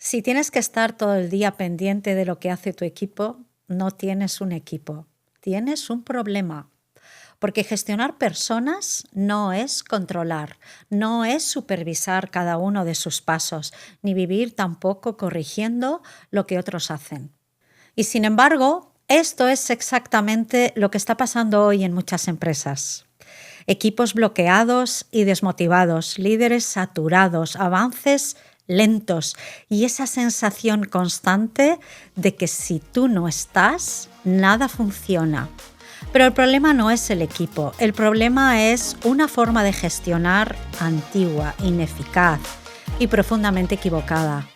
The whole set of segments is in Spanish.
Si tienes que estar todo el día pendiente de lo que hace tu equipo, no tienes un equipo, tienes un problema. Porque gestionar personas no es controlar, no es supervisar cada uno de sus pasos, ni vivir tampoco corrigiendo lo que otros hacen. Y sin embargo, esto es exactamente lo que está pasando hoy en muchas empresas. Equipos bloqueados y desmotivados, líderes saturados, avances lentos y esa sensación constante de que si tú no estás, nada funciona. Pero el problema no es el equipo, el problema es una forma de gestionar antigua, ineficaz y profundamente equivocada.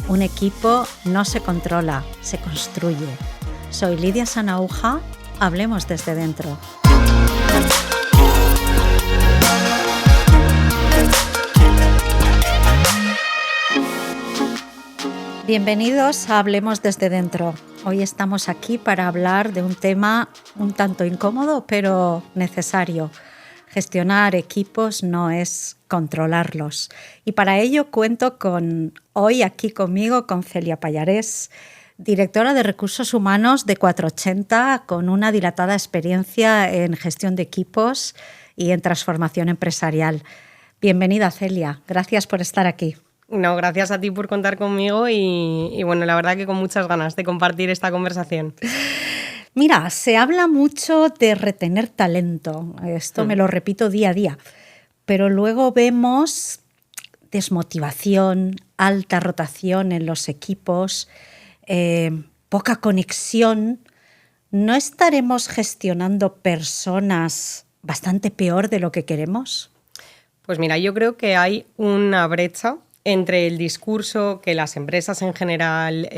Un equipo no se controla, se construye. Soy Lidia Sanahúja, hablemos desde dentro. Bienvenidos a Hablemos desde dentro. Hoy estamos aquí para hablar de un tema un tanto incómodo, pero necesario. Gestionar equipos no es controlarlos. Y para ello cuento hoy aquí conmigo con Celia Pallarés, directora de Recursos Humanos de 480, con una dilatada experiencia en gestión de equipos y en transformación empresarial. Bienvenida, Celia. Gracias por estar aquí. No, gracias a ti por contar conmigo y bueno, la verdad que con muchas ganas de compartir esta conversación. Mira, se habla mucho de retener talento, esto me lo repito día a día, pero luego vemos desmotivación, alta rotación en los equipos, poca conexión. ¿No estaremos gestionando personas bastante peor de lo que queremos? Pues mira, yo creo que hay una brecha entre el discurso que las empresas en general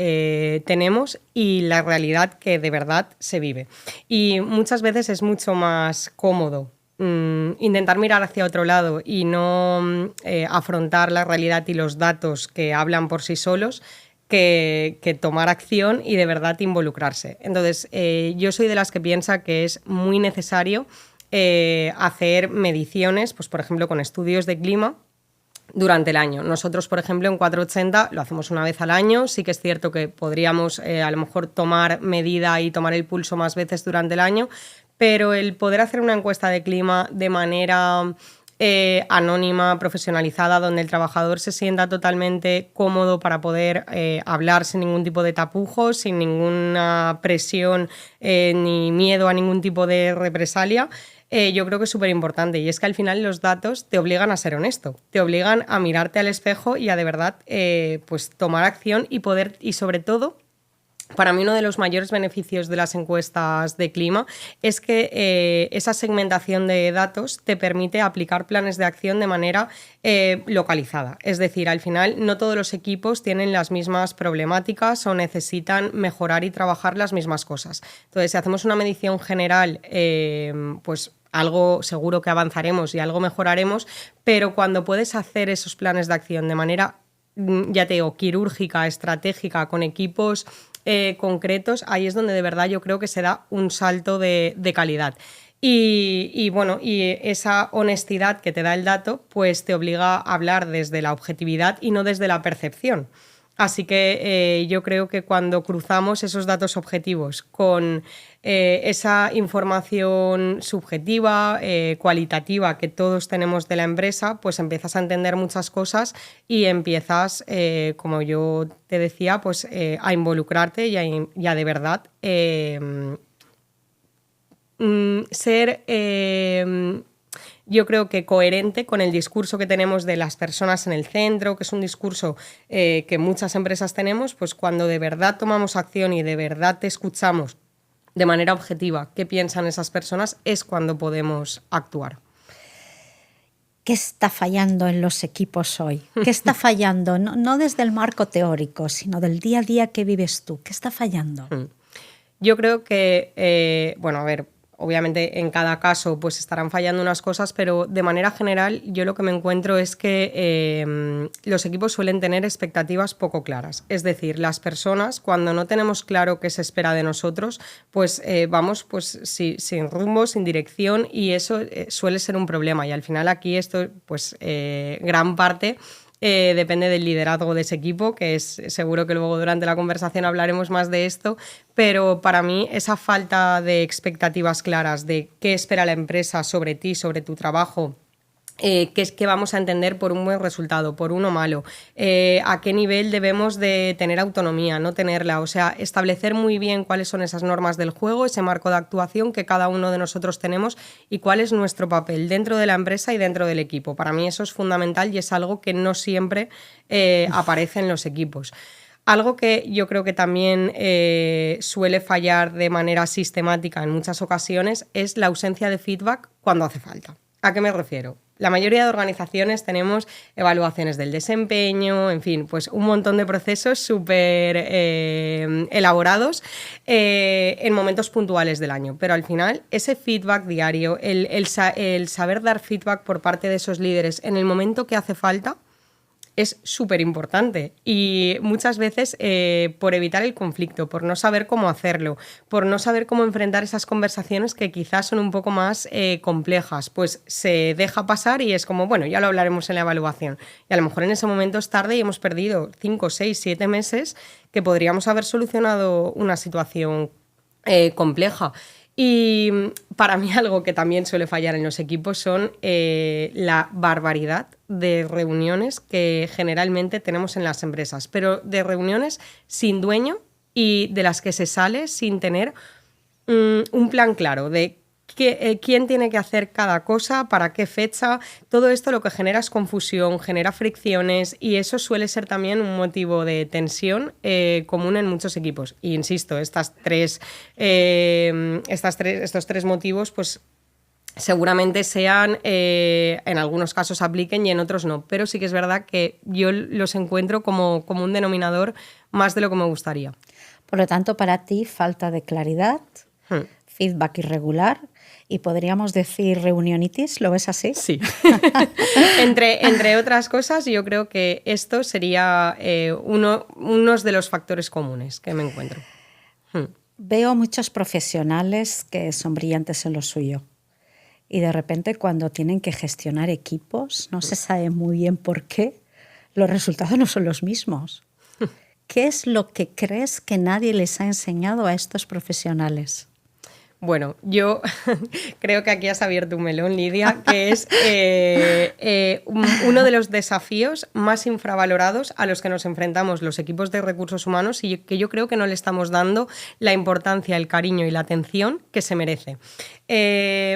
tenemos y la realidad que de verdad se vive. Y muchas veces es mucho más cómodo intentar mirar hacia otro lado y no afrontar la realidad y los datos que hablan por sí solos que tomar acción y de verdad involucrarse. Entonces, yo soy de las que piensa que es muy necesario hacer mediciones, pues por ejemplo con estudios de clima, durante el año. Nosotros, por ejemplo, en 480 lo hacemos una vez al año. Sí que es cierto que podríamos a lo mejor tomar medida y tomar el pulso más veces durante el año, pero el poder hacer una encuesta de clima de manera anónima, profesionalizada, donde el trabajador se sienta totalmente cómodo para poder hablar sin ningún tipo de tapujos, sin ninguna presión ni miedo a ningún tipo de represalia, yo creo que es súper importante. Y es que al final los datos te obligan a ser honesto, te obligan a mirarte al espejo y a de verdad pues tomar acción y sobre todo, para mí uno de los mayores beneficios de las encuestas de clima es que esa segmentación de datos te permite aplicar planes de acción de manera localizada. Es decir, al final no todos los equipos tienen las mismas problemáticas o necesitan mejorar y trabajar las mismas cosas. Entonces, si hacemos una medición general, pues algo seguro que avanzaremos y algo mejoraremos, pero cuando puedes hacer esos planes de acción de manera, ya te digo, quirúrgica, estratégica, con equipos concretos, ahí es donde de verdad yo creo que se da un salto de calidad. Y esa honestidad que te da el dato, pues te obliga a hablar desde la objetividad y no desde la percepción. Así que yo creo que cuando cruzamos esos datos objetivos con esa información subjetiva, cualitativa que todos tenemos de la empresa, pues empiezas a entender muchas cosas y empiezas, como yo te decía, pues a involucrarte y a de verdad ser... yo creo que coherente con el discurso que tenemos de las personas en el centro, que es un discurso que muchas empresas tenemos, pues cuando de verdad tomamos acción y de verdad te escuchamos de manera objetiva qué piensan esas personas, es cuando podemos actuar. ¿Qué está fallando en los equipos hoy? ¿Qué está fallando? No desde el marco teórico, sino del día a día que vives tú. ¿Qué está fallando? Yo creo que, obviamente en cada caso pues estarán fallando unas cosas, pero de manera general yo lo que me encuentro es que los equipos suelen tener expectativas poco claras. Es decir, las personas, cuando no tenemos claro qué se espera de nosotros, pues vamos pues sin rumbo, sin dirección, y eso suele ser un problema. Y al final aquí esto, pues gran parte depende del liderazgo de ese equipo, que es seguro que luego durante la conversación hablaremos más de esto, pero para mí esa falta de expectativas claras de qué espera la empresa sobre ti, sobre tu trabajo, qué vamos a entender por un buen resultado, por uno malo, a qué nivel debemos de tener autonomía, no tenerla, o sea, establecer muy bien cuáles son esas normas del juego, ese marco de actuación que cada uno de nosotros tenemos y cuál es nuestro papel dentro de la empresa y dentro del equipo. Para mí eso es fundamental y es algo que no siempre aparece en los equipos. Algo que yo creo que también suele fallar de manera sistemática en muchas ocasiones es la ausencia de feedback cuando hace falta. ¿A qué me refiero? La mayoría de organizaciones tenemos evaluaciones del desempeño, en fin, pues un montón de procesos súper elaborados en momentos puntuales del año. Pero al final, ese feedback diario, el saber dar feedback por parte de esos líderes en el momento que hace falta, es súper importante y muchas veces por evitar el conflicto, por no saber cómo hacerlo, por no saber cómo enfrentar esas conversaciones que quizás son un poco más complejas, pues se deja pasar y es como, bueno, ya lo hablaremos en la evaluación. Y a lo mejor en ese momento es tarde y hemos perdido 5, 6, 7 meses que podríamos haber solucionado una situación compleja. Y para mí algo que también suele fallar en los equipos son la barbaridad de reuniones que generalmente tenemos en las empresas, pero de reuniones sin dueño y de las que se sale sin tener un plan claro de quién tiene que hacer cada cosa, para qué fecha. Todo esto lo que genera es confusión, genera fricciones y eso suele ser también un motivo de tensión común en muchos equipos. Y insisto, estos tres motivos pues seguramente sean, en algunos casos apliquen y en otros no, pero sí que es verdad que yo los encuentro como un denominador más de lo que me gustaría. Por lo tanto, para ti, falta de claridad, feedback irregular y podríamos decir reunionitis, ¿lo ves así? Sí. entre otras cosas, yo creo que esto sería unos de los factores comunes que me encuentro. Veo muchos profesionales que son brillantes en lo suyo y de repente cuando tienen que gestionar equipos, no se sabe muy bien por qué, los resultados no son los mismos. ¿Qué es lo que crees que nadie les ha enseñado a estos profesionales? Bueno, yo creo que aquí has abierto un melón, Lidia, que es uno de los desafíos más infravalorados a los que nos enfrentamos los equipos de recursos humanos y que yo creo que no le estamos dando la importancia, el cariño y la atención que se merece.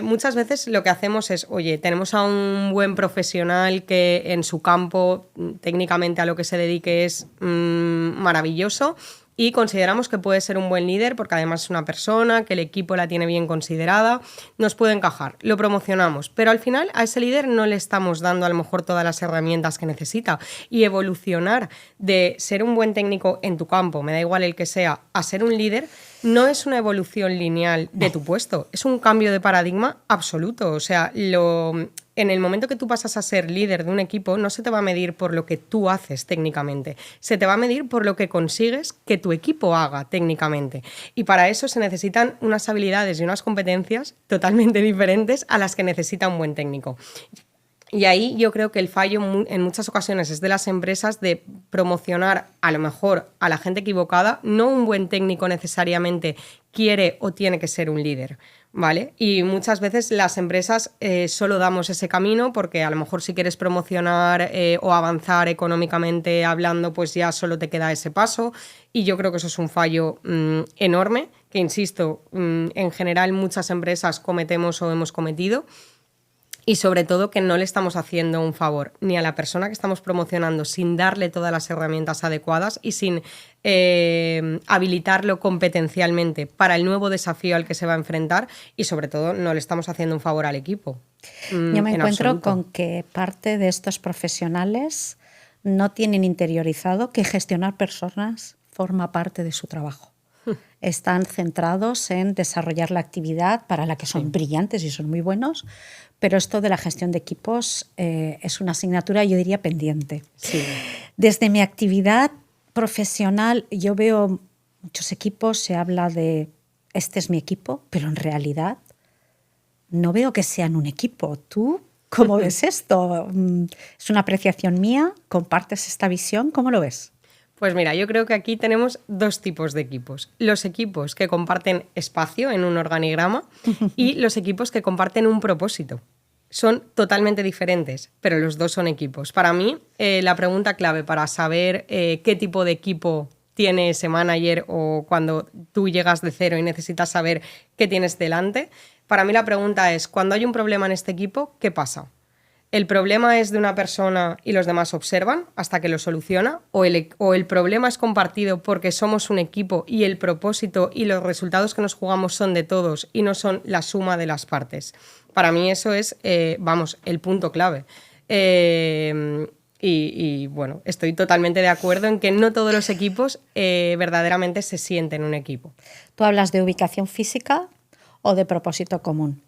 Muchas veces lo que hacemos es, oye, tenemos a un buen profesional que en su campo, técnicamente a lo que se dedique es maravilloso, y consideramos que puede ser un buen líder porque además es una persona, que el equipo la tiene bien considerada, nos puede encajar, lo promocionamos, pero al final a ese líder no le estamos dando a lo mejor todas las herramientas que necesita y evolucionar de ser un buen técnico en tu campo, me da igual el que sea, a ser un líder, no es una evolución lineal de tu puesto, es un cambio de paradigma absoluto, o sea, en el momento que tú pasas a ser líder de un equipo, no se te va a medir por lo que tú haces técnicamente, se te va a medir por lo que consigues que tu equipo haga técnicamente. Y para eso se necesitan unas habilidades y unas competencias totalmente diferentes a las que necesita un buen técnico. Y ahí yo creo que el fallo en muchas ocasiones es de las empresas de promocionar a lo mejor a la gente equivocada. No un buen técnico necesariamente quiere o tiene que ser un líder, ¿vale? Y muchas veces las empresas solo damos ese camino porque a lo mejor si quieres promocionar o avanzar económicamente hablando, pues ya solo te queda ese paso. Y yo creo que eso es un fallo enorme que, insisto, en general muchas empresas cometemos o hemos cometido. Y sobre todo que no le estamos haciendo un favor ni a la persona que estamos promocionando sin darle todas las herramientas adecuadas y sin habilitarlo competencialmente para el nuevo desafío al que se va a enfrentar y sobre todo no le estamos haciendo un favor al equipo. Yo me encuentro con que parte de estos profesionales no tienen interiorizado que gestionar personas forma parte de su trabajo. Están centrados en desarrollar la actividad para la que son brillantes y son muy buenos, pero esto de la gestión de equipos es una asignatura, yo diría, pendiente. Sí. Desde mi actividad profesional, yo veo muchos equipos, se habla de este es mi equipo, pero en realidad no veo que sean un equipo. ¿Tú ¿Cómo ves esto? ¿Es una apreciación mía? ¿Compartes esta visión? ¿Cómo lo ves? Pues mira, yo creo que aquí tenemos dos tipos de equipos. Los equipos que comparten espacio en un organigrama y los equipos que comparten un propósito. Son totalmente diferentes, pero los dos son equipos. Para mí, la pregunta clave para saber qué tipo de equipo tiene ese manager o cuando tú llegas de cero y necesitas saber qué tienes delante, para mí la pregunta es, cuando hay un problema en este equipo, ¿qué pasa? ¿El problema es de una persona y los demás observan hasta que lo soluciona? ¿O el problema es compartido porque somos un equipo y el propósito y los resultados que nos jugamos son de todos y no son la suma de las partes? Para mí eso es, el punto clave. Y bueno, estoy totalmente de acuerdo en que no todos los equipos verdaderamente se sienten un equipo. ¿Tú hablas de ubicación física o de propósito común?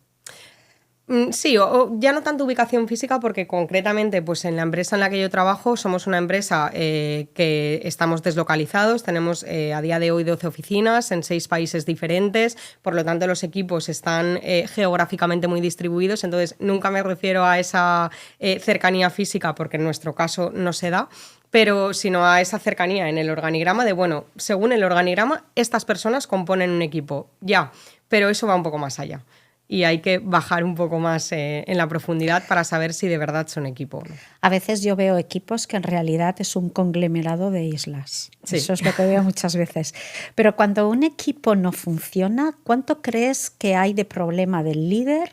Sí, o ya no tanto ubicación física porque concretamente pues en la empresa en la que yo trabajo somos una empresa que estamos deslocalizados, tenemos a día de hoy 12 oficinas en 6 países diferentes, por lo tanto los equipos están geográficamente muy distribuidos, entonces nunca me refiero a esa cercanía física porque en nuestro caso no se da, pero sino a esa cercanía en el organigrama de, bueno, según el organigrama, estas personas componen un equipo, ya, pero eso va un poco más allá. Y hay que bajar un poco más en la profundidad para saber si de verdad son equipo o no. A veces yo veo equipos que en realidad es un conglomerado de islas. Sí. Eso es lo que veo muchas veces. Pero cuando un equipo no funciona, ¿cuánto crees que hay de problema del líder?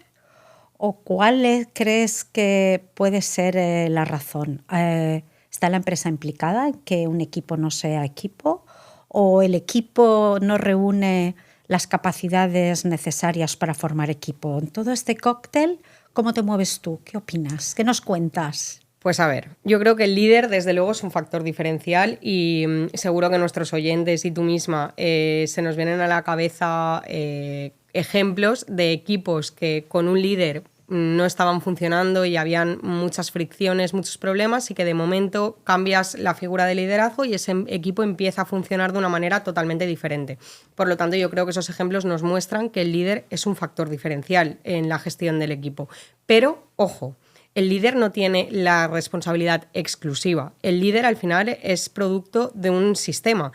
¿O cuál crees que puede ser la razón? ¿Está la empresa implicada en que un equipo no sea equipo? ¿O el equipo no reúne las capacidades necesarias para formar equipo? En todo este cóctel, ¿cómo te mueves tú? ¿Qué opinas? ¿Qué nos cuentas? Pues a ver, yo creo que el líder desde luego es un factor diferencial y seguro que nuestros oyentes y tú misma se nos vienen a la cabeza ejemplos de equipos que con un líder no estaban funcionando y habían muchas fricciones, muchos problemas y que de momento cambias la figura de liderazgo y ese equipo empieza a funcionar de una manera totalmente diferente. Por lo tanto, yo creo que esos ejemplos nos muestran que el líder es un factor diferencial en la gestión del equipo. Pero, ojo, el líder no tiene la responsabilidad exclusiva. El líder al final es producto de un sistema,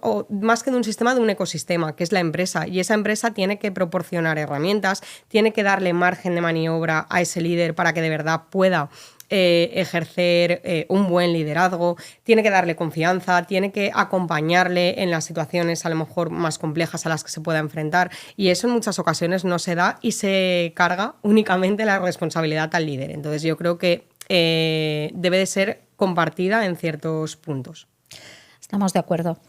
o más que de un sistema, de un ecosistema, que es la empresa. Y esa empresa tiene que proporcionar herramientas, tiene que darle margen de maniobra a ese líder para que de verdad pueda ejercer un buen liderazgo, tiene que darle confianza, tiene que acompañarle en las situaciones a lo mejor más complejas a las que se pueda enfrentar, y eso en muchas ocasiones no se da y se carga únicamente la responsabilidad al líder. Entonces yo creo que debe de ser compartida en ciertos puntos. Estamos de acuerdo.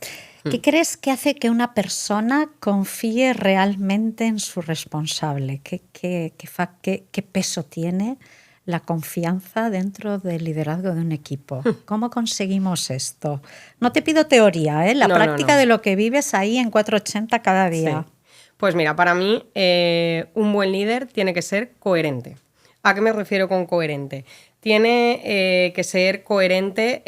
¿Qué crees que hace que una persona confíe realmente en su responsable? ¿Qué peso tiene la confianza dentro del liderazgo de un equipo? ¿Cómo conseguimos esto? No te pido teoría, la práctica de lo que vives ahí en 480 cada día. Sí. Pues mira, para mí un buen líder tiene que ser coherente. ¿A qué me refiero con coherente? Tiene que ser coherente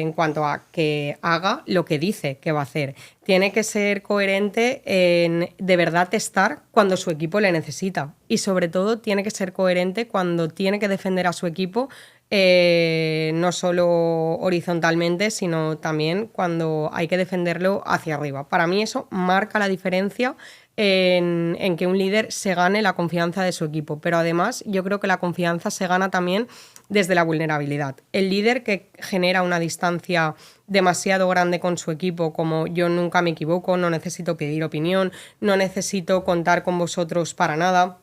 en cuanto a que haga lo que dice que va a hacer. Tiene que ser coherente en de verdad estar cuando su equipo le necesita. Y sobre todo tiene que ser coherente cuando tiene que defender a su equipo, no solo horizontalmente, sino también cuando hay que defenderlo hacia arriba. Para mí eso marca la diferencia en que un líder se gane la confianza de su equipo. Pero además yo creo que la confianza se gana también desde la vulnerabilidad. El líder que genera una distancia demasiado grande con su equipo, como yo nunca me equivoco, no necesito pedir opinión, no necesito contar con vosotros para nada,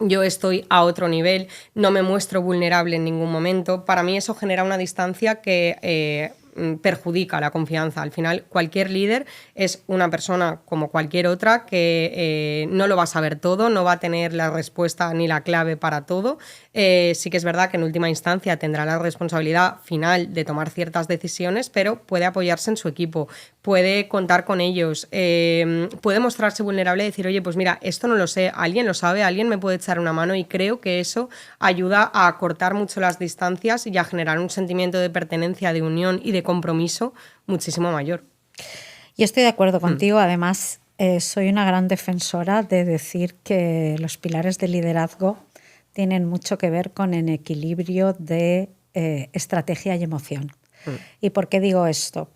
yo estoy a otro nivel, no me muestro vulnerable en ningún momento, para mí eso genera una distancia que perjudica la confianza. Al final, cualquier líder es una persona como cualquier otra que no lo va a saber todo, no va a tener la respuesta ni la clave para todo. Sí que es verdad que en última instancia tendrá la responsabilidad final de tomar ciertas decisiones, pero puede apoyarse en su equipo, puede contar con ellos, puede mostrarse vulnerable y decir, oye, pues mira, esto no lo sé, alguien lo sabe, alguien me puede echar una mano, y creo que eso ayuda a acortar mucho las distancias y a generar un sentimiento de pertenencia, de unión y de compromiso muchísimo mayor. Yo estoy de acuerdo contigo. Además, soy una gran defensora de decir que los pilares de liderazgo tienen mucho que ver con el equilibrio de estrategia y emoción. ¿Y por qué digo esto?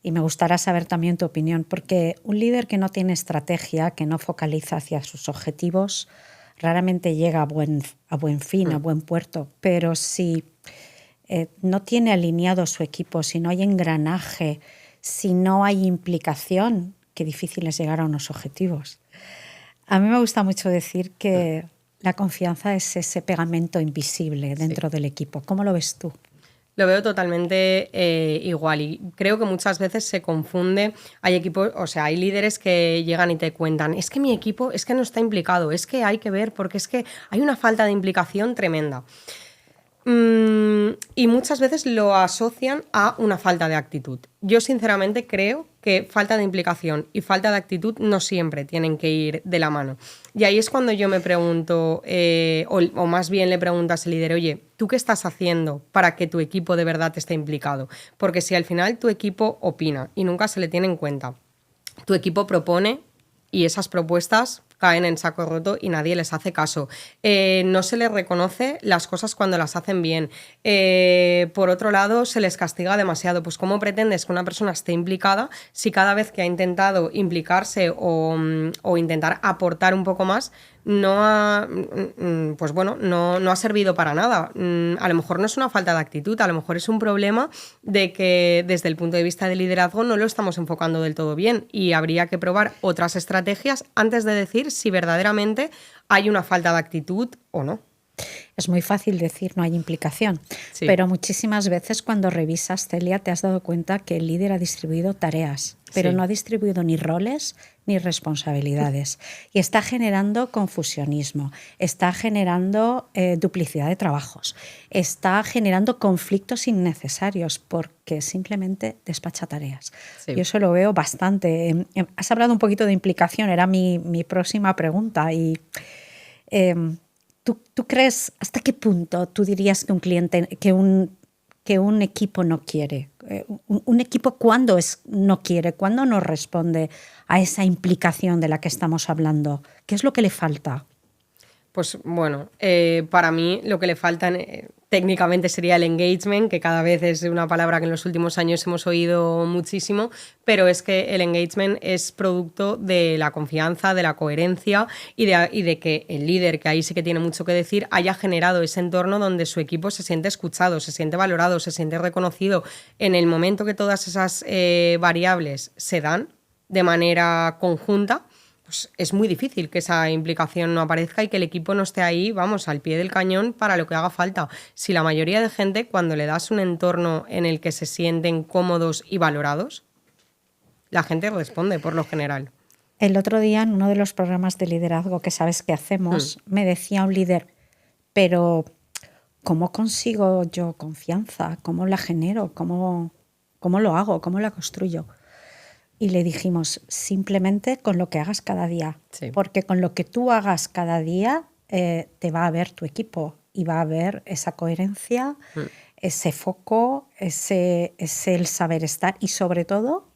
Y me gustaría saber también tu opinión, porque un líder que no tiene estrategia, que no focaliza hacia sus objetivos, raramente llega a buen fin, a buen puerto. Pero si no tiene alineado su equipo, si no hay engranaje, si no hay implicación, qué difícil es llegar a unos objetivos. A mí me gusta mucho decir que la confianza es ese pegamento invisible dentro del equipo. ¿Cómo lo ves tú? Lo veo totalmente igual y creo que muchas veces se confunde. Hay equipos, o sea, hay líderes que llegan y te cuentan, es que mi equipo es que no está implicado, es que hay que ver porque es que hay una falta de implicación tremenda. Y muchas veces lo asocian a una falta de actitud. Yo sinceramente creo que falta de implicación y falta de actitud no siempre tienen que ir de la mano. Y ahí es cuando yo me pregunto, o más bien le pregunto a ese líder, oye, ¿tú qué estás haciendo para que tu equipo de verdad esté implicado? Porque si al final tu equipo opina y nunca se le tiene en cuenta, tu equipo propone y esas propuestas caen en saco roto y nadie les hace caso. No se les reconoce las cosas cuando las hacen bien. Por otro lado, se les castiga demasiado. Pues ¿cómo pretendes que una persona esté implicada si cada vez que ha intentado implicarse o intentar aportar un poco más, no ha servido para nada? A lo mejor no es una falta de actitud, a lo mejor es un problema de que desde el punto de vista del liderazgo no lo estamos enfocando del todo bien y habría que probar otras estrategias antes de decir si verdaderamente hay una falta de actitud o no. Es muy fácil decir no hay implicación, sí. Pero muchísimas veces cuando revisas, Celia, te has dado cuenta que el líder ha distribuido tareas, pero no ha distribuido ni roles ni responsabilidades. Y está generando confusionismo, está generando duplicidad de trabajos, está generando conflictos innecesarios porque simplemente despacha tareas. Sí. Yo eso lo veo bastante. Has hablado un poquito de implicación, era mi próxima pregunta y... ¿Tú crees hasta qué punto tú dirías que un cliente, que un equipo no quiere? ¿Un equipo cuándo no quiere? ¿Cuándo no responde a esa implicación de la que estamos hablando? ¿Qué es lo que le falta? Pues bueno, para mí lo que le falta técnicamente sería el engagement, que cada vez es una palabra que en los últimos años hemos oído muchísimo, pero es que el engagement es producto de la confianza, de la coherencia y de que el líder, que ahí sí que tiene mucho que decir, haya generado ese entorno donde su equipo se siente escuchado, se siente valorado, se siente reconocido. En el momento que todas esas variables se dan de manera conjunta, pues es muy difícil que esa implicación no aparezca y que el equipo no esté ahí, vamos, al pie del cañón para lo que haga falta. Si la mayoría de gente, cuando le das un entorno en el que se sienten cómodos y valorados, la gente responde por lo general. El otro día, en uno de los programas de liderazgo que sabes que hacemos, me decía un líder, pero ¿cómo consigo yo confianza? ¿Cómo la genero? ¿Cómo lo hago? ¿Cómo la construyo? Y le dijimos, simplemente con lo que hagas cada día. Sí. Porque con lo que tú hagas cada día te va a ver tu equipo y va a ver esa coherencia, ese foco, ese el saber estar y sobre todo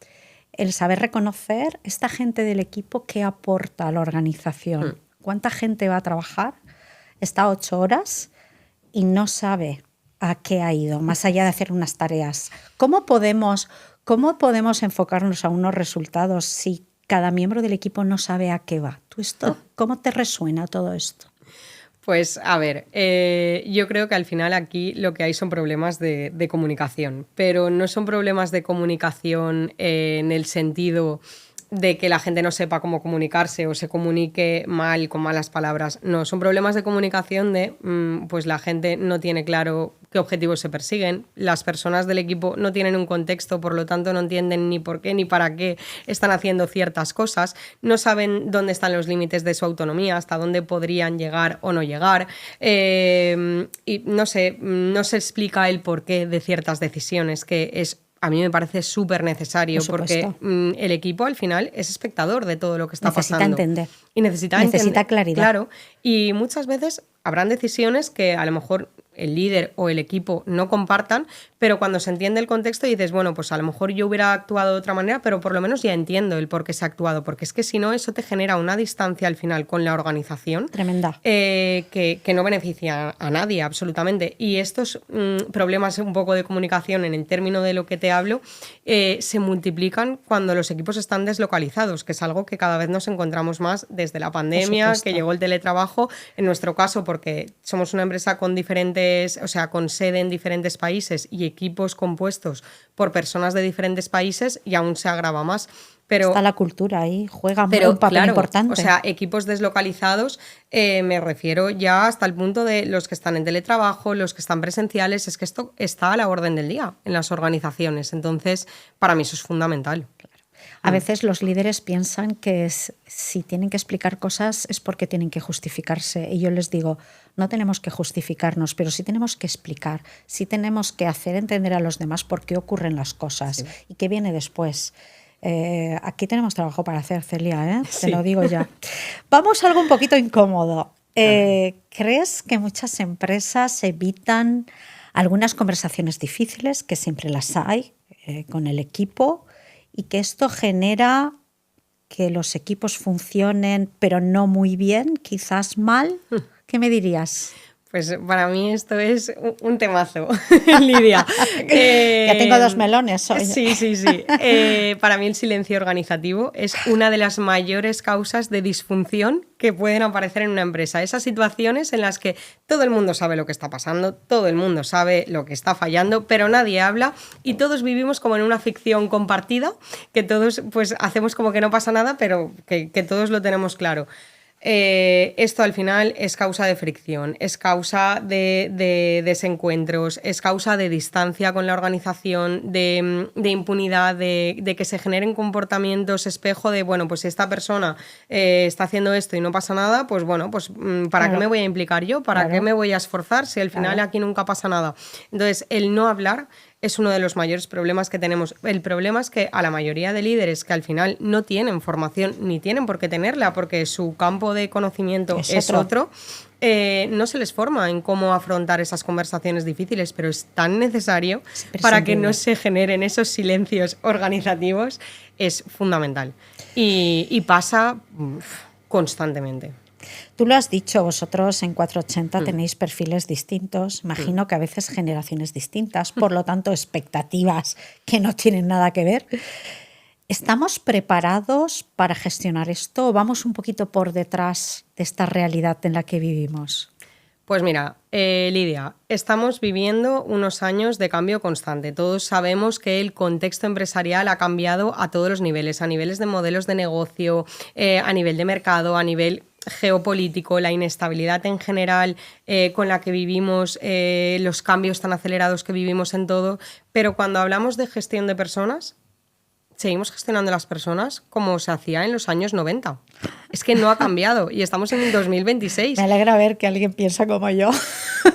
el saber reconocer esta gente del equipo que aporta a la organización. ¿Cuánta gente va a trabajar? Está 8 horas y no sabe a qué ha ido, más allá de hacer unas tareas. ¿Cómo podemos enfocarnos a unos resultados si cada miembro del equipo no sabe a qué va? ¿Cómo te resuena todo esto? Pues a ver, yo creo que al final aquí lo que hay son problemas de comunicación, pero no son problemas de comunicación en el sentido de que la gente no sepa cómo comunicarse o se comunique mal, con malas palabras. No, son problemas de comunicación de pues la gente no tiene claro qué objetivos se persiguen, las personas del equipo no tienen un contexto, por lo tanto no entienden ni por qué ni para qué están haciendo ciertas cosas, no saben dónde están los límites de su autonomía, hasta dónde podrían llegar o no llegar, y no se explica el porqué de ciertas decisiones, que es a mí me parece súper necesario porque el equipo al final es espectador de todo lo que está pasando. Necesita entender. Y necesita claridad. Claro, y muchas veces habrán decisiones que a lo mejor el líder o el equipo no compartan, pero cuando se entiende el contexto dices, bueno, pues a lo mejor yo hubiera actuado de otra manera, pero por lo menos ya entiendo el por qué se ha actuado, porque es que si no, eso te genera una distancia al final con la organización Tremenda. Que no beneficia a nadie absolutamente. Y estos problemas un poco de comunicación en el término de lo que te hablo se multiplican cuando los equipos están deslocalizados, que es algo que cada vez nos encontramos más desde la pandemia, que llegó el teletrabajo, en nuestro caso porque somos una empresa con diferentes, o sea, con sede en diferentes países y equipos compuestos por personas de diferentes países, y aún se agrava más. Pero, está la cultura ahí, juega un papel importante. O sea, equipos deslocalizados, me refiero ya hasta el punto de los que están en teletrabajo, los que están presenciales, es que esto está a la orden del día en las organizaciones. Entonces, para mí eso es fundamental. A veces los líderes piensan que si tienen que explicar cosas es porque tienen que justificarse. Y yo les digo, no tenemos que justificarnos, pero sí tenemos que explicar, sí tenemos que hacer entender a los demás por qué ocurren las cosas y qué viene después. Aquí tenemos trabajo para hacer, Celia, ¿eh? Sí. Te lo digo ya. Vamos a algo un poquito incómodo. ¿Crees que muchas empresas evitan algunas conversaciones difíciles, que siempre las hay, con el equipo, y que esto genera que los equipos funcionen, pero no muy bien, quizás mal? ¿Qué me dirías? Pues para mí esto es un temazo, Lidia. Ya tengo 2 melones hoy. Sí. Para mí el silencio organizativo es una de las mayores causas de disfunción que pueden aparecer en una empresa. Esas situaciones en las que todo el mundo sabe lo que está pasando, todo el mundo sabe lo que está fallando, pero nadie habla y todos vivimos como en una ficción compartida, que todos pues hacemos como que no pasa nada, pero que todos lo tenemos claro. Esto al final es causa de fricción, es causa de desencuentros, es causa de distancia con la organización, de impunidad, de que se generen comportamientos espejo de, bueno, pues si esta persona está haciendo esto y no pasa nada, pues bueno, pues ¿para qué me voy a implicar yo? ¿Para qué me voy a esforzar si al final aquí nunca pasa nada? Entonces, el no hablar es uno de los mayores problemas que tenemos. El problema es que a la mayoría de líderes que al final no tienen formación ni tienen por qué tenerla porque su campo de conocimiento es otro, no se les forma en cómo afrontar esas conversaciones difíciles, pero es tan necesario para que no se generen esos silencios organizativos, es fundamental. Y pasa constantemente. Tú lo has dicho, vosotros en 480 tenéis perfiles distintos, imagino que a veces generaciones distintas, por lo tanto expectativas que no tienen nada que ver. ¿Estamos preparados para gestionar esto o vamos un poquito por detrás de esta realidad en la que vivimos? Pues mira, Lidia, estamos viviendo unos años de cambio constante. Todos sabemos que el contexto empresarial ha cambiado a todos los niveles, a niveles de modelos de negocio, a nivel de mercado, a nivel geopolítico, la inestabilidad en general con la que vivimos, los cambios tan acelerados que vivimos en todo. Pero cuando hablamos de gestión de personas, seguimos gestionando las personas como se hacía en los años 90. Es que no ha cambiado y estamos en el 2026. Me alegra ver que alguien piensa como yo.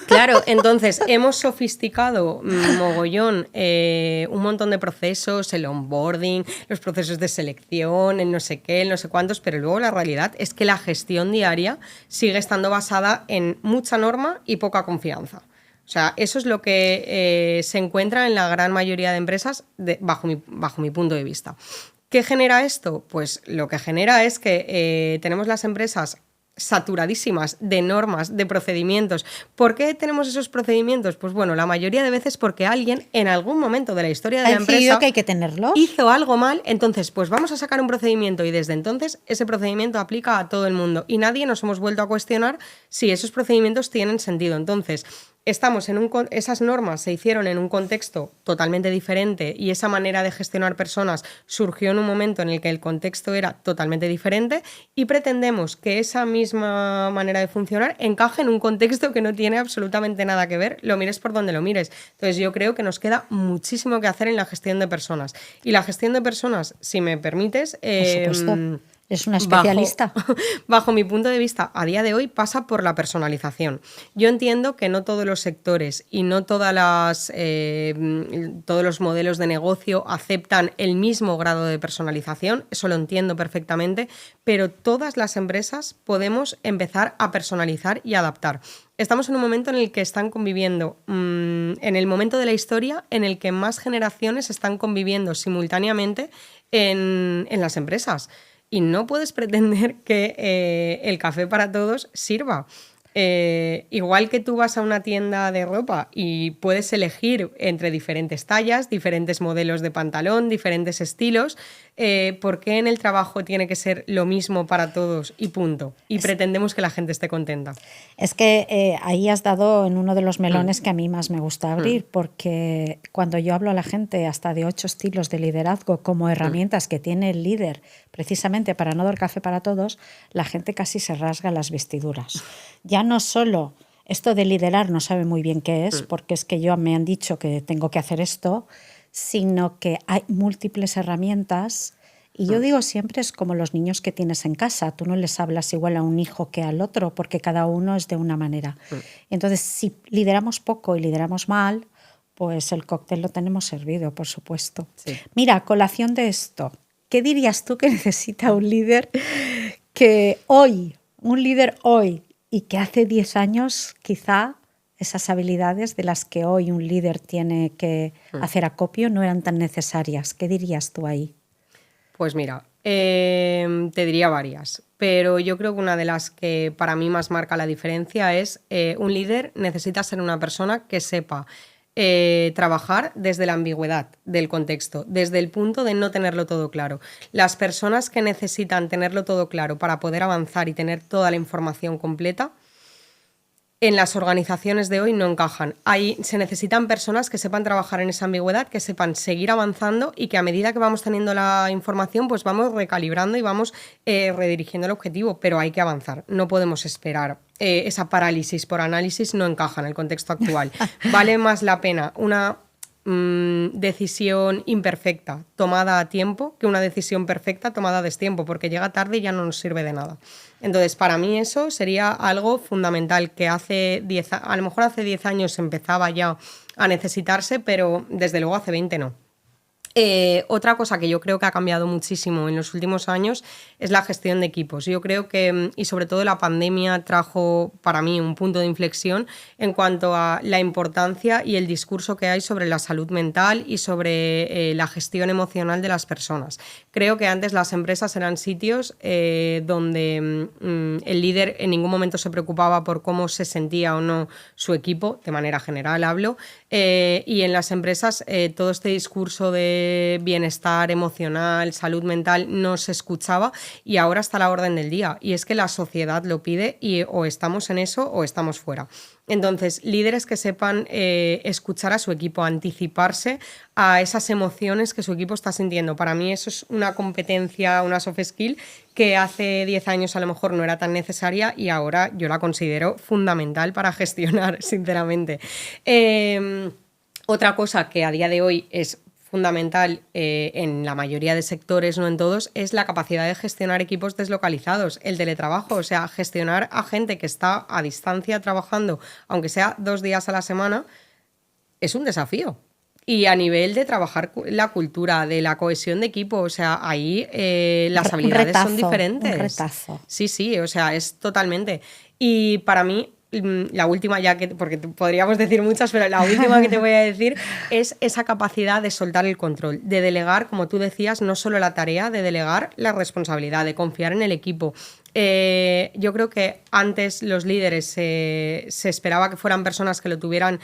Claro, entonces hemos sofisticado mogollón un montón de procesos, el onboarding, los procesos de selección, el no sé qué, el no sé cuántos, pero luego la realidad es que la gestión diaria sigue estando basada en mucha norma y poca confianza. O sea, eso es lo que se encuentra en la gran mayoría de empresas bajo mi punto de vista. ¿Qué genera esto? Pues lo que genera es que tenemos las empresas saturadísimas de normas, de procedimientos. ¿Por qué tenemos esos procedimientos? Pues bueno, la mayoría de veces porque alguien en algún momento de la historia de la empresa que hay que tenerlos. Hizo algo mal, entonces pues vamos a sacar un procedimiento y desde entonces ese procedimiento aplica a todo el mundo y nadie nos hemos vuelto a cuestionar si esos procedimientos tienen sentido. Entonces, estamos esas normas se hicieron en un contexto totalmente diferente y esa manera de gestionar personas surgió en un momento en el que el contexto era totalmente diferente y pretendemos que esa misma manera de funcionar encaje en un contexto que no tiene absolutamente nada que ver, lo mires por donde lo mires. Entonces yo creo que nos queda muchísimo que hacer en la gestión de personas. Y la gestión de personas, si me permites... Por supuesto. Es una especialista. Bajo mi punto de vista, a día de hoy pasa por la personalización. Yo entiendo que no todos los sectores y no todos los modelos de negocio aceptan el mismo grado de personalización, eso lo entiendo perfectamente, pero todas las empresas podemos empezar a personalizar y adaptar. Estamos en un momento en el que están conviviendo, en el momento de la historia en el que más generaciones están conviviendo simultáneamente en las empresas. Y no puedes pretender que el café para todos sirva. Igual que tú vas a una tienda de ropa y puedes elegir entre diferentes tallas, diferentes modelos de pantalón, diferentes estilos, ¿por qué en el trabajo tiene que ser lo mismo para todos y punto? Y pretendemos que la gente esté contenta. Es que ahí has dado en uno de los melones que a mí más me gusta abrir, porque cuando yo hablo a la gente hasta de 8 estilos de liderazgo como herramientas que tiene el líder precisamente para no dar café para todos, la gente casi se rasga las vestiduras. Ya no solo esto de liderar no sabe muy bien qué es, porque es que me han dicho que tengo que hacer esto, sino que hay múltiples herramientas. Y yo digo siempre es como los niños que tienes en casa. Tú no les hablas igual a un hijo que al otro, porque cada uno es de una manera. Entonces, si lideramos poco y lideramos mal, pues el cóctel lo tenemos servido, por supuesto. Sí. Mira, a colación de esto, ¿qué dirías tú que necesita un líder hoy, y que hace 10 años quizá esas habilidades de las que hoy un líder tiene que hacer acopio no eran tan necesarias? ¿Qué dirías tú ahí? Pues mira, te diría varias, pero yo creo que una de las que para mí más marca la diferencia es un líder necesita ser una persona que sepa trabajar desde la ambigüedad del contexto, desde el punto de no tenerlo todo claro. Las personas que necesitan tenerlo todo claro para poder avanzar y tener toda la información completa, en las organizaciones de hoy no encajan. Ahí se necesitan personas que sepan trabajar en esa ambigüedad, que sepan seguir avanzando y que a medida que vamos teniendo la información, pues vamos recalibrando y vamos redirigiendo el objetivo, pero hay que avanzar. No podemos esperar. Esa parálisis por análisis no encaja en el contexto actual. Vale más la pena una decisión imperfecta tomada a tiempo que una decisión perfecta tomada a destiempo, porque llega tarde y ya no nos sirve de nada. Entonces, para mí eso sería algo fundamental que a lo mejor hace 10 años empezaba ya a necesitarse, pero desde luego hace 20 no. Otra cosa que yo creo que ha cambiado muchísimo en los últimos años es la gestión de equipos. Yo creo que, y sobre todo la pandemia trajo para mí un punto de inflexión en cuanto a la importancia y el discurso que hay sobre la salud mental y sobre la gestión emocional de las personas. Creo que antes las empresas eran sitios donde el líder en ningún momento se preocupaba por cómo se sentía o no su equipo, de manera general hablo, y en las empresas todo este discurso de bienestar emocional, salud mental no se escuchaba y ahora está a la orden del día, y es que la sociedad lo pide y o estamos en eso o estamos fuera. Entonces, líderes que sepan escuchar a su equipo, anticiparse a esas emociones que su equipo está sintiendo. Para mí eso es una competencia, una soft skill que hace 10 años a lo mejor no era tan necesaria y ahora yo la considero fundamental para gestionar, sinceramente. Otra cosa que a día de hoy es fundamental en la mayoría de sectores, no en todos, es la capacidad de gestionar equipos deslocalizados, el teletrabajo, o sea, gestionar a gente que está a distancia trabajando, aunque sea 2 días a la semana, es un desafío. Y a nivel de trabajar la cultura, de la cohesión de equipo, o sea, ahí las habilidades son diferentes. Un retazo. Sí, o sea, es totalmente. Y para mí, la última, porque podríamos decir muchas, pero la última que te voy a decir es esa capacidad de soltar el control, de delegar, como tú decías, no solo la tarea, de delegar la responsabilidad, de confiar en el equipo. Yo creo que antes los líderes se esperaba que fueran personas que lo tuvieran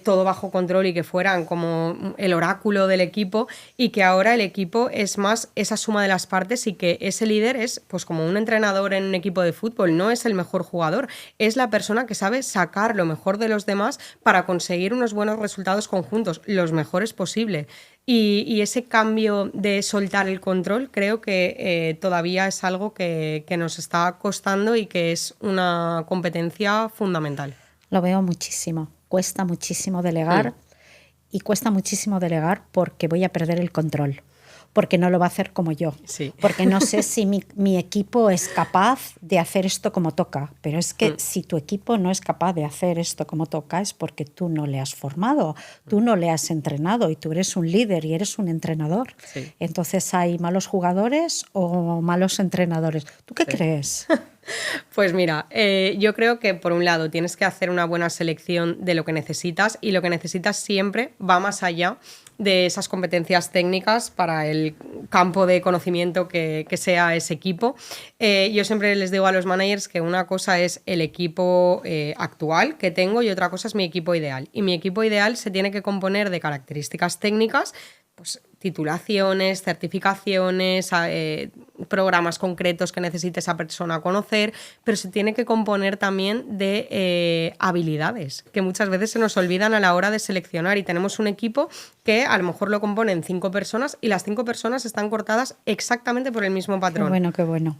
todo bajo control y que fueran como el oráculo del equipo, y que ahora el equipo es más esa suma de las partes y que ese líder es pues como un entrenador en un equipo de fútbol, no es el mejor jugador, es la persona que sabe sacar lo mejor de los demás para conseguir unos buenos resultados conjuntos, los mejores posible. Y ese cambio de soltar el control creo que todavía es algo que nos está costando y que es una competencia fundamental. Lo veo muchísimo. Cuesta muchísimo delegar y cuesta muchísimo delegar porque voy a perder el control, porque no lo va a hacer como yo, sí. Porque no sé si mi equipo es capaz de hacer esto como toca, pero es que si tu equipo no es capaz de hacer esto como toca es porque tú no le has formado, tú no le has entrenado, y tú eres un líder y eres un entrenador. Sí. Entonces, ¿hay malos jugadores o malos entrenadores? ¿Tú qué crees? Pues mira, yo creo que por un lado tienes que hacer una buena selección de lo que necesitas, y lo que necesitas siempre va más allá de esas competencias técnicas para el campo de conocimiento que sea ese equipo. Yo siempre les digo a los managers que una cosa es el equipo actual que tengo y otra cosa es mi equipo ideal. Y mi equipo ideal se tiene que componer de características técnicas, pues titulaciones, certificaciones, programas concretos que necesite esa persona conocer, pero se tiene que componer también de habilidades, que muchas veces se nos olvidan a la hora de seleccionar, y tenemos un equipo que a lo mejor lo componen 5 personas y las 5 personas están cortadas exactamente por el mismo patrón. Qué bueno, qué bueno.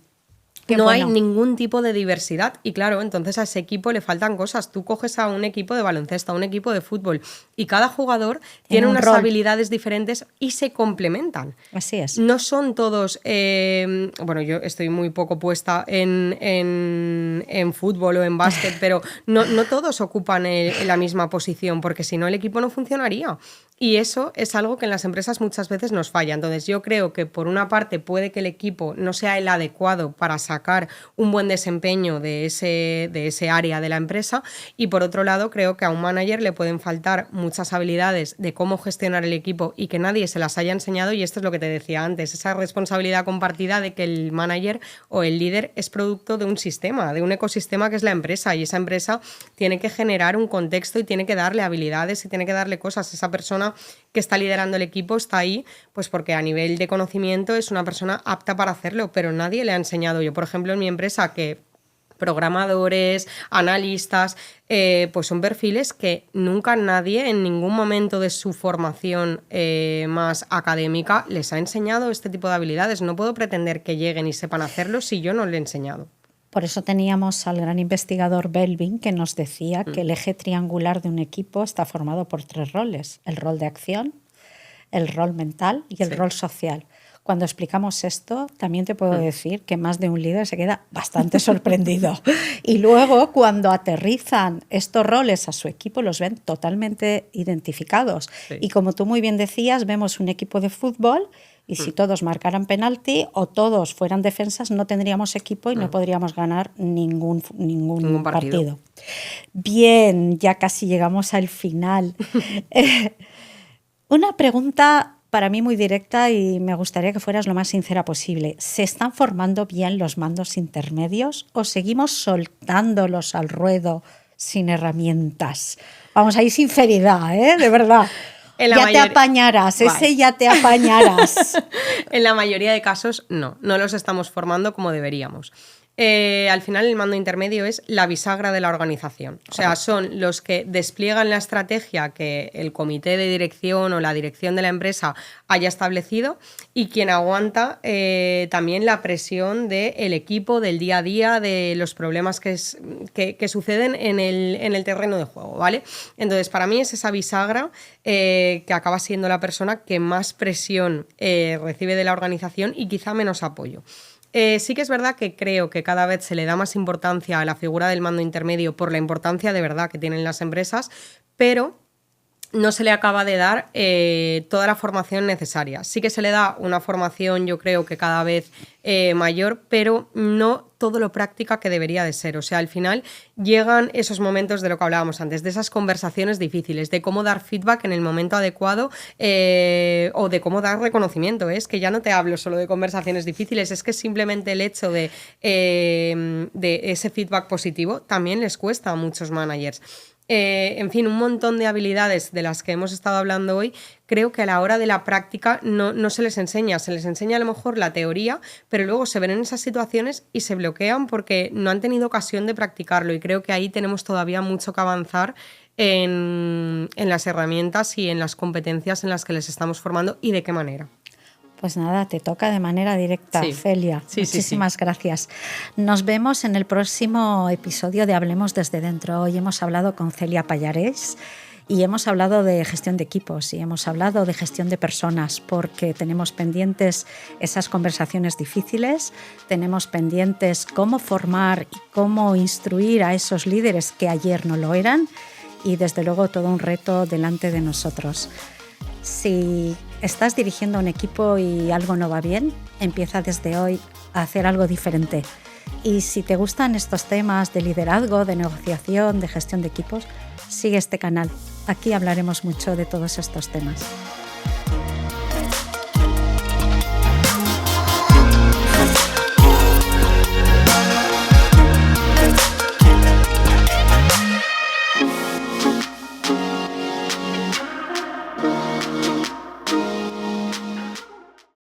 No hay ningún tipo de diversidad y claro, entonces a ese equipo le faltan cosas. Tú coges a un equipo de baloncesto, a un equipo de fútbol y cada jugador tiene unas habilidades diferentes y se complementan. Así es. No son todos... bueno, yo estoy muy poco puesta en fútbol o en básquet, pero no todos ocupan la misma posición, porque si no el equipo no funcionaría. Y eso es algo que en las empresas muchas veces nos falla. Entonces yo creo que por una parte puede que el equipo no sea el adecuado para sacar un buen desempeño de ese área de la empresa, y por otro lado creo que a un manager le pueden faltar muchas habilidades de cómo gestionar el equipo y que nadie se las haya enseñado, y esto es lo que te decía antes, esa responsabilidad compartida de que el manager o el líder es producto de un sistema, de un ecosistema que es la empresa, y esa empresa tiene que generar un contexto y tiene que darle habilidades y tiene que darle cosas. Esa persona que está liderando el equipo está ahí pues porque a nivel de conocimiento es una persona apta para hacerlo, pero nadie le ha enseñado. Yo, por ejemplo, en mi empresa, que programadores, analistas, pues son perfiles que nunca nadie en ningún momento de su formación más académica les ha enseñado este tipo de habilidades. No puedo pretender que lleguen y sepan hacerlo si yo no le he enseñado. Por eso teníamos al gran investigador Belvin, que nos decía que el eje triangular de un equipo está formado por 3 roles: el rol de acción, el rol mental y el rol social. Cuando explicamos esto, también te puedo decir que más de un líder se queda bastante sorprendido. Y luego, cuando aterrizan estos roles a su equipo, los ven totalmente identificados. Sí. Y como tú muy bien decías, vemos un equipo de fútbol y si todos marcaran penalti o todos fueran defensas, no tendríamos equipo y no podríamos ganar ningún partido. Bien, ya casi llegamos al final. Una pregunta para mí muy directa y me gustaría que fueras lo más sincera posible. ¿Se están formando bien los mandos intermedios o seguimos soltándolos al ruedo sin herramientas? Vamos, hay sinceridad, ¿eh? De verdad. Te apañarás, vale. Ese ya te apañarás. En la mayoría de casos no los estamos formando como deberíamos. Al final el mando intermedio es la bisagra de la organización. O sea, son los que despliegan la estrategia que el comité de dirección o la dirección de la empresa haya establecido y quien aguanta también la presión del equipo, del día a día, de los problemas que suceden en el terreno de juego, ¿vale? Entonces, para mí es esa bisagra que acaba siendo la persona que más presión recibe de la organización y quizá menos apoyo. Sí que es verdad que creo que cada vez se le da más importancia a la figura del mando intermedio por la importancia de verdad que tienen las empresas, pero no se le acaba de dar toda la formación necesaria. Sí que se le da una formación, yo creo que cada vez mayor, pero no todo lo práctica que debería de ser. O sea, al final llegan esos momentos de lo que hablábamos antes, de esas conversaciones difíciles, de cómo dar feedback en el momento adecuado o de cómo dar reconocimiento. Es que ya no te hablo solo de conversaciones difíciles, es que simplemente el hecho de ese feedback positivo también les cuesta a muchos managers. En fin, un montón de habilidades de las que hemos estado hablando hoy, creo que a la hora de la práctica no se les enseña a lo mejor la teoría, pero luego se ven en esas situaciones y se bloquean porque no han tenido ocasión de practicarlo, y creo que ahí tenemos todavía mucho que avanzar en las herramientas y en las competencias en las que les estamos formando y de qué manera. Pues nada, te toca de manera directa, sí. Celia. Sí, muchísimas gracias. Nos vemos en el próximo episodio de Hablemos desde Dentro. Hoy hemos hablado con Celia Pallarés y hemos hablado de gestión de equipos y hemos hablado de gestión de personas, porque tenemos pendientes esas conversaciones difíciles, tenemos pendientes cómo formar y cómo instruir a esos líderes que ayer no lo eran, y desde luego todo un reto delante de nosotros. Si estás dirigiendo un equipo y algo no va bien, empieza desde hoy a hacer algo diferente. Y si te gustan estos temas de liderazgo, de negociación, de gestión de equipos, sigue este canal. Aquí hablaremos mucho de todos estos temas.